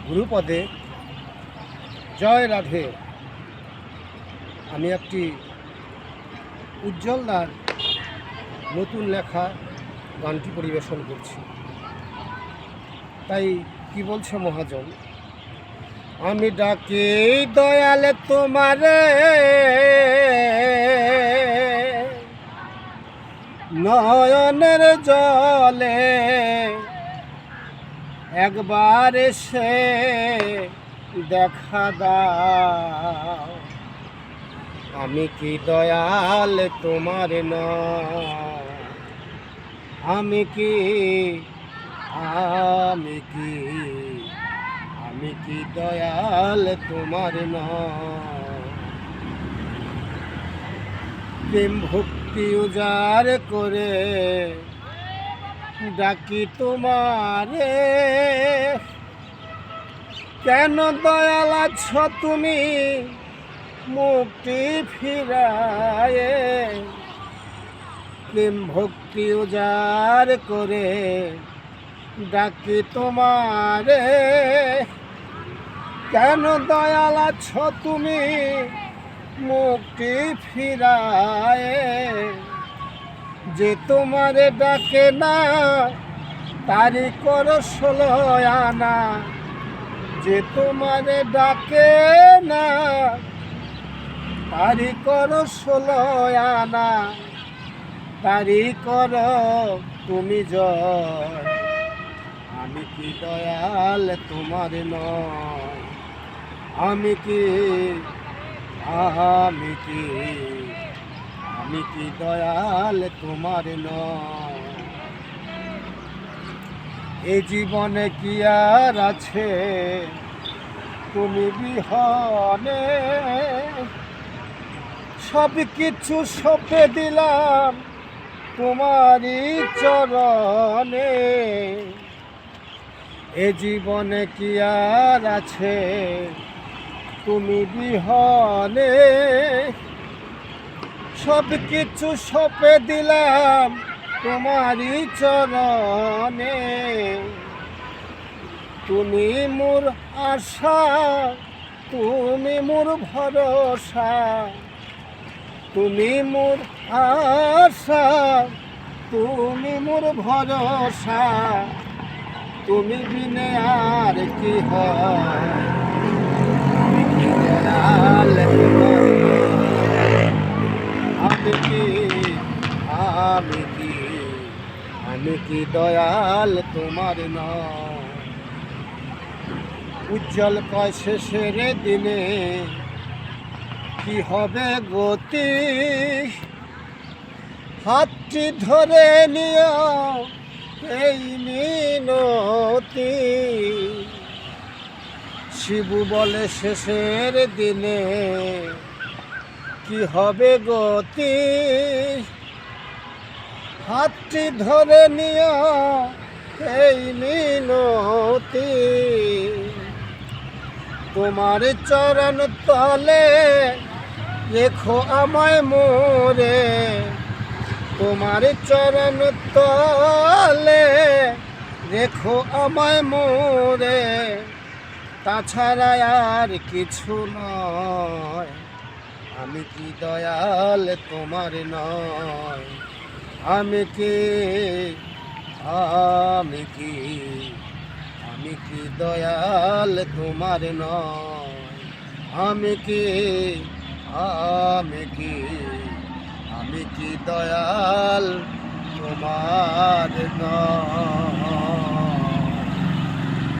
গুরুপদে জয় রাধে। আমি একটি উজ্জ্বলদার নতুন লেখা গানটি পরিবেশন করছি। তাই কি বলছে মহাজন? আমি ডাকি দয়ালে তোমারে, নয়নের জলে একবার এসে দেখা দাও। আমি কি দয়াল তোমার নয়? আমি কি দয়াল তোমার নয়? প্রেম ভক্তি উজাড় করে ডাকি তোমারে, কেন দয়াল আছো তুমি মুক্তি ফিরায়ে? প্রেম ভক্তি উজাড় করে ডাকি তোমারে, কেন দয়াল আছো তুমি মুক্তি ফিরায়ে? যে তোমারে ডাকে না তারি করো 16 আনা, যে তোমারে ডাকে না তারি করো 16 আনা, তারি করো তুমি জয়। আমি কি দয়াল তোমার নয়? আমি কি দয়াল তোমার নয়? এই জীবনে কি আর আছে তুমি বিহনে? সব কিছু সঁপে দিলাম তোমারই চরণে। এ জীবনে কি আর আছে তুমি বিহনে? সব কিছু সঁপে দিলাম তোমারই চরণে। তুমি মোর আশা, তুমি মোর ভরসা, তুমি মোর আশা, তুমি মোর ভরসা, তুমি বিনে আর কি হয়? আমি কি দয়াল তোমার নয়? উজ্জ্বল কয় শেষের দিনে কি হবে গতি? হাতটি ধরে নিও এই মিনতি। শিবু বলে শেষের দিনে কি হবে গতি? হাতটি ধরে নিও এই মিনতি। তোমার চরণ তলে রেখো আমায় মোরে, তোমার চরণ তলে রেখো আমায় মোরে। তাছাড়া আর কিছু নয়। আমি কি দয়াল তোমার নয়? আমি কি দয়াল তোমার নয়? আমি কি দয়াল তোমার নয়?